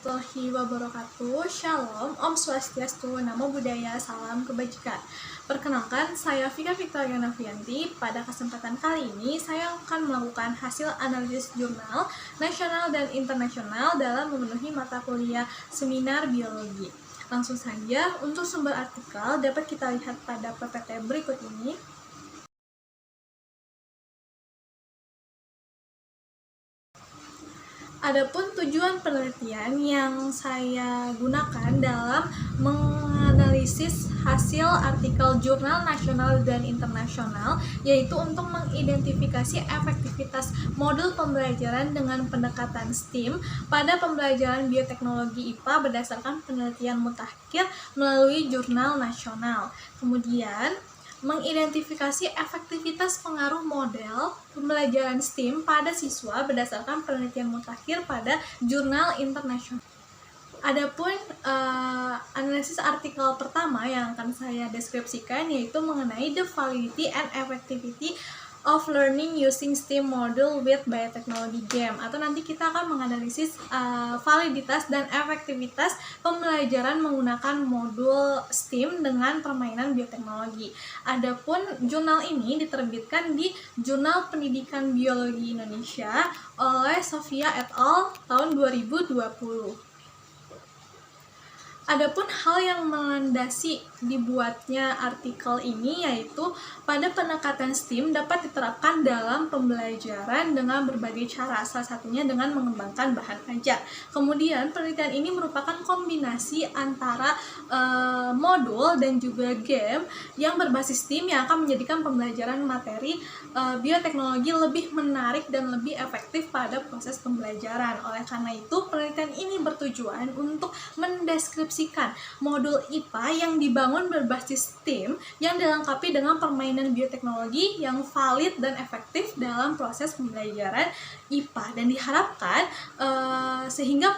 warahmatullahi wabarakatuh. Shalom, Om Swastiastu, Namo Buddhaya, Salam Kebajikan. Perkenalkan, saya Vika Victoria Nafianti. Pada kesempatan kali ini, saya akan melakukan hasil analisis jurnal nasional dan internasional dalam memenuhi mata kuliah seminar biologi. Langsung saja, untuk sumber artikel dapat kita lihat pada PPT berikut ini. Adapun tujuan penelitian yang saya gunakan dalam menganalisis hasil artikel jurnal nasional dan internasional, yaitu untuk mengidentifikasi efektivitas modul pembelajaran dengan pendekatan STEAM pada pembelajaran bioteknologi IPA berdasarkan penelitian mutakhir melalui jurnal nasional. Kemudian, mengidentifikasi efektivitas pengaruh model pembelajaran STEAM pada siswa berdasarkan penelitian mutakhir pada jurnal internasional. Adapun analisis artikel pertama yang akan saya deskripsikan yaitu mengenai the validity and effectivity of learning using STEAM module with biotechnology game, atau nanti kita akan menganalisis validitas dan efektivitas pembelajaran menggunakan modul STEAM dengan permainan bioteknologi. Adapun jurnal ini diterbitkan di Jurnal Pendidikan Biologi Indonesia oleh Sofia et al. Tahun 2020. Adapun hal yang melandasi dibuatnya artikel ini yaitu pada pendekatan STEAM dapat diterapkan dalam pembelajaran dengan berbagai cara, salah satunya dengan mengembangkan bahan ajar. Kemudian penelitian ini merupakan kombinasi antara modul dan juga game yang berbasis STEAM yang akan menjadikan pembelajaran materi bioteknologi lebih menarik dan lebih efektif pada proses pembelajaran. Oleh karena itu, penelitian ini bertujuan untuk mendeskripsikan modul IPA yang dibangun berbasis STEAM yang dilengkapi dengan permainan bioteknologi yang valid dan efektif dalam proses pembelajaran IPA, dan diharapkan sehingga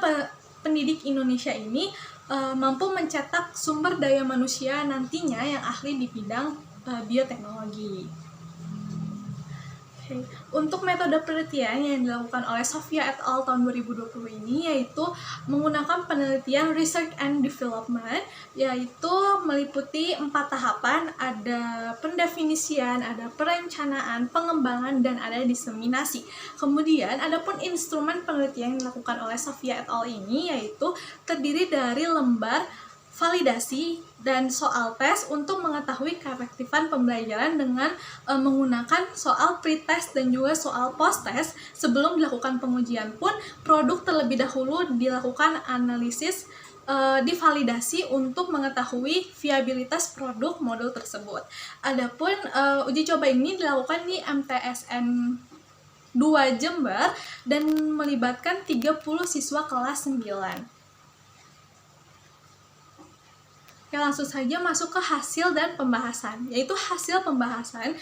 pendidik Indonesia ini mampu mencetak sumber daya manusia nantinya yang ahli di bidang bioteknologi. Untuk metode penelitian yang dilakukan oleh Sofia et al. Tahun 2020 ini yaitu menggunakan penelitian research and development, yaitu meliputi 4 tahapan, ada pendefinisian, ada perencanaan, pengembangan, dan ada diseminasi. Kemudian adapun instrumen penelitian yang dilakukan oleh Sofia et al. Ini yaitu terdiri dari lembar validasi dan soal tes untuk mengetahui keefektifan pembelajaran dengan menggunakan soal pretest dan juga soal post-test. Sebelum dilakukan pengujian pun, produk terlebih dahulu dilakukan analisis divalidasi untuk mengetahui viabilitas produk modul tersebut. Adapun uji coba ini dilakukan di MTSN 2 Jember dan melibatkan 30 siswa kelas 9. Oke, langsung saja masuk ke hasil dan pembahasan, yaitu hasil pembahasan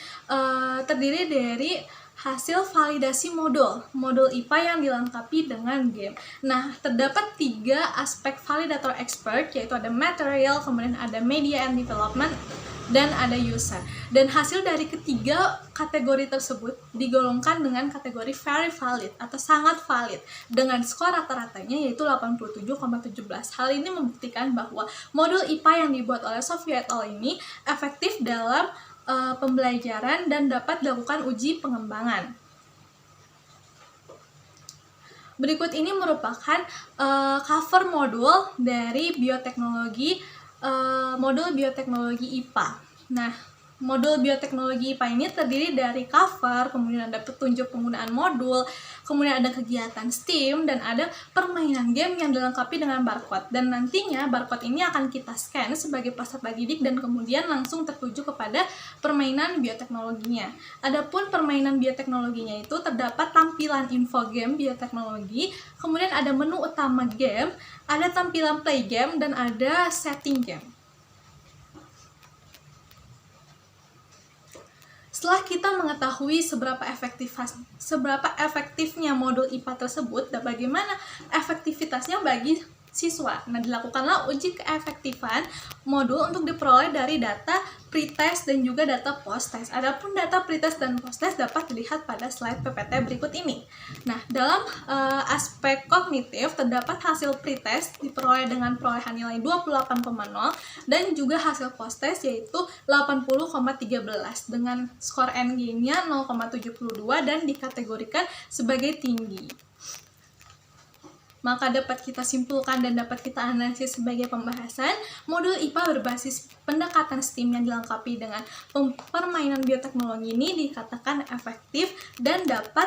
terdiri dari hasil validasi modul IPA yang dilengkapi dengan game. Nah, terdapat 3 aspek validator expert, yaitu ada material, kemudian ada media and development, dan ada user. Dan hasil dari ketiga kategori tersebut digolongkan dengan kategori very valid atau sangat valid dengan skor rata-ratanya yaitu 87,17. Hal ini membuktikan bahwa modul IPA yang dibuat oleh Sofia et al. Ini efektif dalam pembelajaran dan dapat dilakukan uji pengembangan. Berikut ini merupakan cover modul dari modul bioteknologi IPA. Nah, modul bioteknologi IPA ini terdiri dari cover, kemudian ada petunjuk penggunaan modul, kemudian ada kegiatan STEAM, dan ada permainan game yang dilengkapi dengan barcode. Dan nantinya barcode ini akan kita scan sebagai peserta didik dan kemudian langsung tertuju kepada permainan bioteknologinya. Adapun permainan bioteknologinya itu terdapat tampilan info game bioteknologi, kemudian ada menu utama game, ada tampilan play game, dan ada setting game. Setelah kita mengetahui seberapa efektifnya modul IPA tersebut dan bagaimana efektivitasnya bagi siswa. Nah, dilakukanlah uji keefektifan modul untuk diperoleh dari data pretest dan juga data post-test. Adapun data pretest dan post-test dapat dilihat pada slide PPT berikut ini. Nah, dalam aspek kognitif terdapat hasil pretest diperoleh dengan perolehan nilai 28,0 dan juga hasil post-test yaitu 80,13 dengan skor NG-nya 0,72 dan dikategorikan sebagai tinggi. Maka dapat kita simpulkan dan dapat kita analisis sebagai pembahasan, modul IPA berbasis pendekatan STEAM yang dilengkapi dengan permainan bioteknologi ini dikatakan efektif dan dapat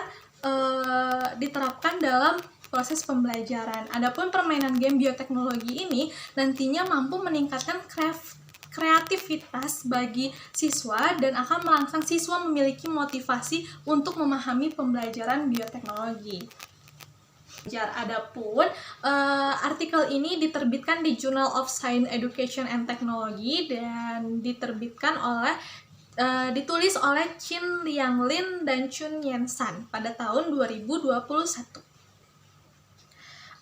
diterapkan dalam proses pembelajaran. Adapun permainan game bioteknologi ini nantinya mampu meningkatkan kreativitas bagi siswa dan akan merangsang siswa memiliki motivasi untuk memahami pembelajaran bioteknologi. Adapun artikel ini diterbitkan di Journal of Science, Education and Technology dan ditulis oleh Chin Lianglin dan Chun Yen San pada tahun 2021.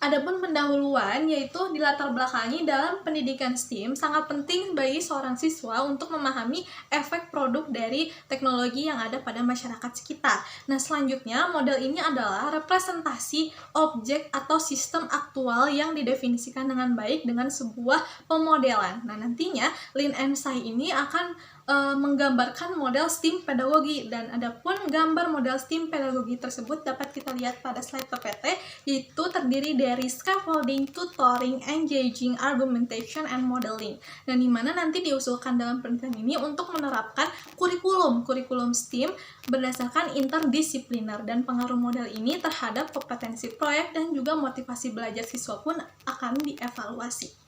Adapun pendahuluan yaitu dilatar belakangi dalam pendidikan STEAM sangat penting bagi seorang siswa untuk memahami efek produk dari teknologi yang ada pada masyarakat sekitar. Nah, selanjutnya model ini adalah representasi objek atau sistem aktual yang didefinisikan dengan baik dengan sebuah pemodelan. Nah, nantinya Lin and Sai ini akan menggambarkan model STEAM pedagogi dan adapun gambar model STEAM pedagogi tersebut dapat kita lihat pada slide PPT yaitu terdiri dari scaffolding, tutoring, engaging, argumentation, and modeling. Dan dimana nanti diusulkan dalam penelitian ini untuk menerapkan kurikulum STEAM berdasarkan interdisipliner dan pengaruh model ini terhadap kompetensi proyek dan juga motivasi belajar siswa pun akan dievaluasi.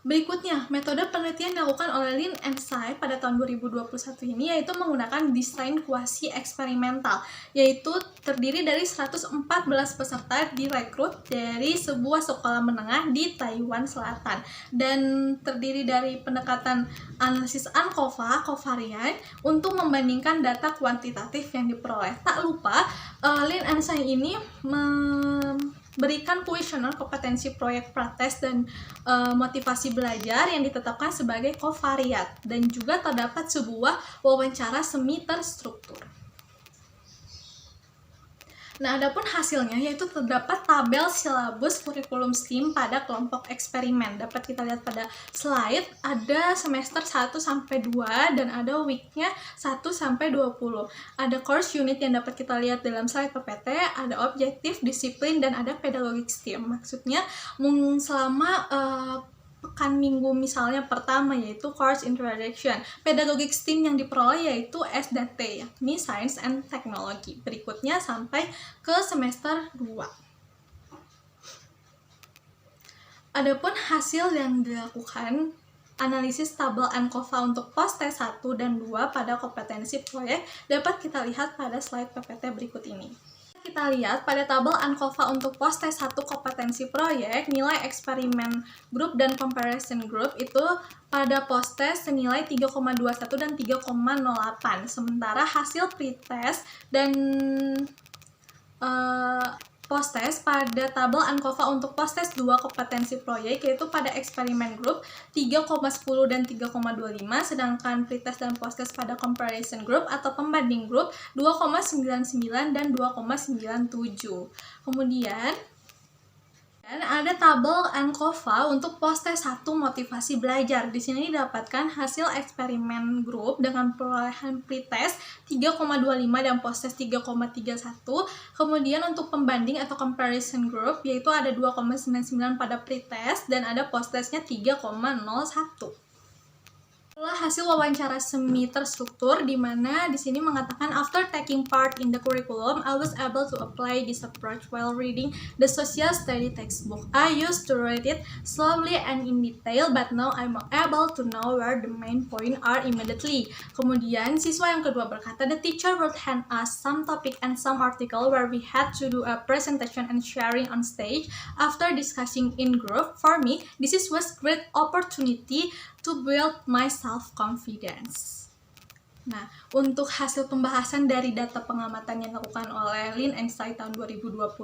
Berikutnya, metode penelitian dilakukan oleh Lin and Sai pada tahun 2021 ini yaitu menggunakan desain kuasi eksperimental, yaitu terdiri dari 114 peserta direkrut dari sebuah sekolah menengah di Taiwan Selatan dan terdiri dari pendekatan analisis ANCOVA, kovarian, untuk membandingkan data kuantitatif yang diperoleh. Tak lupa, Lin and Sai ini berikan kuesioner kompetensi proyek prates dan motivasi belajar yang ditetapkan sebagai kovariat dan juga terdapat sebuah wawancara semi terstruktur. Nah, adapun hasilnya yaitu terdapat tabel silabus kurikulum STEAM pada kelompok eksperimen. Dapat kita lihat pada slide, ada semester 1-2 dan ada week-nya 1-20. Ada course unit yang dapat kita lihat dalam slide PPT, ada objektif, disiplin, dan ada pedagogik STEAM. Maksudnya, selama pekan minggu misalnya pertama yaitu course introduction, pedagogik STEAM yang diperoleh yaitu S dan T, yakni Science and Technology. Berikutnya sampai ke semester 2. Adapun hasil yang dilakukan analisis tabel ANCOVA untuk post-test 1 dan 2 pada kompetensi proyek dapat kita lihat pada slide PPT berikut ini. Kita lihat pada tabel ANCOVA untuk post-test 1 kompetensi proyek, nilai eksperimen grup dan comparison group itu pada post-test senilai 3,21 dan 3,08. Sementara hasil pretest dan post-test pada tabel ANCOVA untuk post-test 2 kompetensi proyek yaitu pada eksperimen grup 3,10 dan 3,25, sedangkan pretest dan post-test pada comparison group atau pembanding grup 2,99 dan 2,97. Kemudian dan ada tabel ANCOVA untuk post-test 1 motivasi belajar. Di sini didapatkan hasil eksperimen grup dengan perolehan pretest 3,25 dan post-test 3,31. Kemudian untuk pembanding atau comparison group yaitu ada 2,99 pada pretest dan ada post-testnya 3,01. Itulah hasil wawancara semi terstruktur di mana di sini mengatakan after taking part in the curriculum, I was able to apply this approach while reading the social study textbook. I used to read it slowly and in detail, but now I'm able to know where the main points are immediately. Kemudian siswa yang kedua berkata, the teacher would hand us some topic and some article where we had to do a presentation and sharing on stage. After discussing in group, for me, this was great opportunity to build my self-confidence. Nah, untuk hasil pembahasan dari data pengamatan yang dilakukan oleh Lin and Tsai tahun 2021,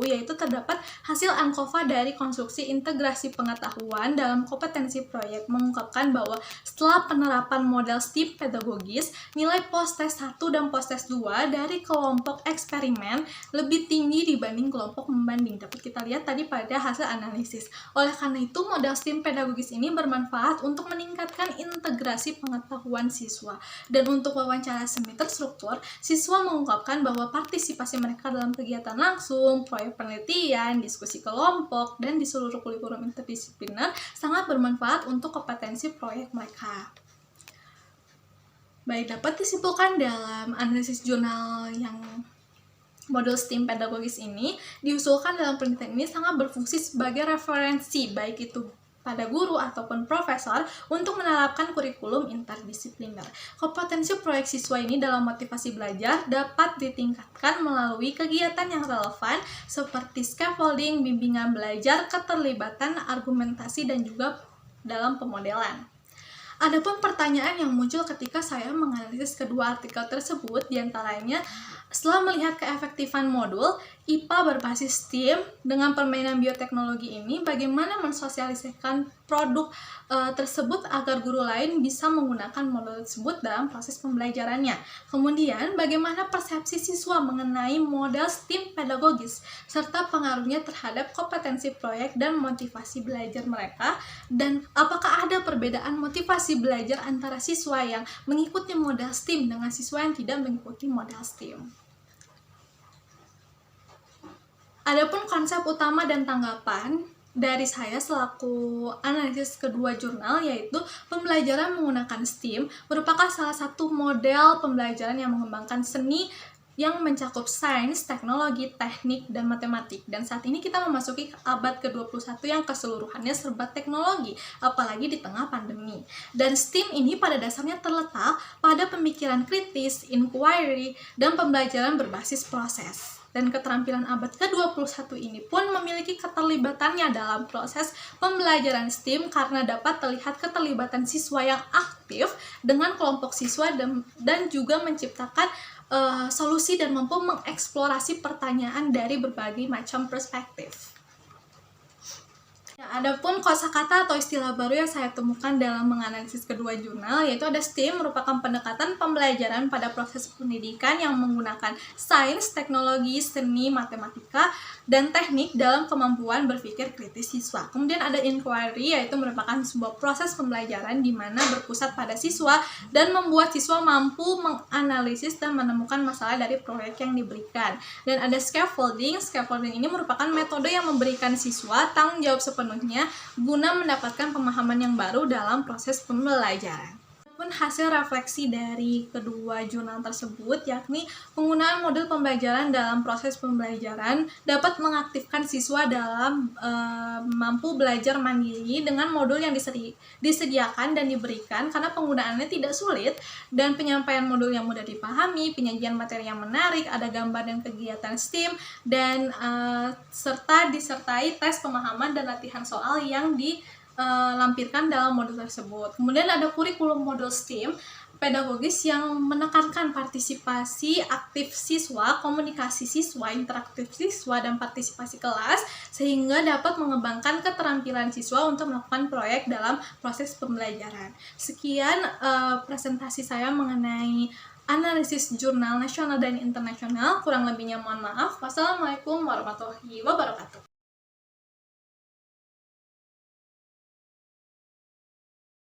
yaitu terdapat hasil ANCOVA dari konstruksi integrasi pengetahuan dalam kompetensi proyek mengungkapkan bahwa setelah penerapan model STEAM pedagogis, nilai post-test 1 dan post-test 2 dari kelompok eksperimen lebih tinggi dibanding kelompok membanding. Dapat kita lihat tadi pada hasil analisis. Oleh karena itu, model STEAM pedagogis ini bermanfaat untuk meningkatkan integrasi pengetahuan siswa. Dan untuk wawancara semi terstruktur, siswa mengungkapkan bahwa partisipasi mereka dalam kegiatan langsung, proyek penelitian, diskusi kelompok, dan di seluruh kurikulum interdisipliner sangat bermanfaat untuk kompetensi proyek mereka. Baik, dapat disimpulkan dalam analisis jurnal yang modul STEAM pedagogis ini diusulkan dalam penelitian ini sangat berfungsi sebagai referensi, baik itu pada guru ataupun profesor untuk menerapkan kurikulum interdisipliner. Kompetensi proyek siswa ini dalam motivasi belajar dapat ditingkatkan melalui kegiatan yang relevan seperti scaffolding, bimbingan belajar, keterlibatan, argumentasi, dan juga dalam pemodelan. Adapun pertanyaan yang muncul ketika saya menganalisis kedua artikel tersebut, diantaranya setelah melihat keefektifan modul IPA berbasis STEAM dengan permainan bioteknologi ini, bagaimana mensosialisasikan produk tersebut agar guru lain bisa menggunakan modul tersebut dalam proses pembelajarannya. Kemudian, bagaimana persepsi siswa mengenai model STEAM pedagogis, serta pengaruhnya terhadap kompetensi proyek dan motivasi belajar mereka, dan apakah ada perbedaan motivasi belajar antara siswa yang mengikuti model STEAM dengan siswa yang tidak mengikuti model STEAM. Adapun konsep utama dan tanggapan dari saya selaku analisis kedua jurnal, yaitu pembelajaran menggunakan STEAM merupakan salah satu model pembelajaran yang mengembangkan seni yang mencakup sains, teknologi, teknik, dan matematik. Dan saat ini kita memasuki abad ke-21 yang keseluruhannya serba teknologi, apalagi di tengah pandemi. Dan STEAM ini pada dasarnya terletak pada pemikiran kritis, inquiry, dan pembelajaran berbasis proses. Dan keterampilan abad ke-21 ini pun memiliki keterlibatannya dalam proses pembelajaran STEAM karena dapat terlihat keterlibatan siswa yang aktif dengan kelompok siswa dan juga menciptakan solusi dan mampu mengeksplorasi pertanyaan dari berbagai macam perspektif. Adapun kosakata atau istilah baru yang saya temukan dalam menganalisis kedua jurnal, yaitu ada STEAM merupakan pendekatan pembelajaran pada proses pendidikan yang menggunakan sains, teknologi, seni, matematika, dan teknik dalam kemampuan berpikir kritis siswa. Kemudian ada inquiry, yaitu merupakan sebuah proses pembelajaran di mana berpusat pada siswa dan membuat siswa mampu menganalisis dan menemukan masalah dari proyek yang diberikan. Dan ada scaffolding. Scaffolding ini merupakan metode yang memberikan siswa tanggung jawab sepenuhnya guna mendapatkan pemahaman yang baru dalam proses pembelajaran. Pun hasil refleksi dari kedua jurnal tersebut, yakni penggunaan modul pembelajaran dalam proses pembelajaran dapat mengaktifkan siswa dalam mampu belajar mandiri dengan modul yang disediakan dan diberikan karena penggunaannya tidak sulit dan penyampaian modul yang mudah dipahami, penyajian materi yang menarik, ada gambar dan kegiatan STEAM, dan serta disertai tes pemahaman dan latihan soal yang lampirkan dalam modul tersebut. Kemudian ada kurikulum modul STEAM pedagogis yang menekankan partisipasi aktif siswa, komunikasi siswa, interaktif siswa, dan partisipasi kelas sehingga dapat mengembangkan keterampilan siswa untuk melakukan proyek dalam proses pembelajaran. Sekian presentasi saya mengenai analisis jurnal nasional dan internasional. Kurang lebihnya mohon maaf. Wassalamualaikum warahmatullahi wabarakatuh.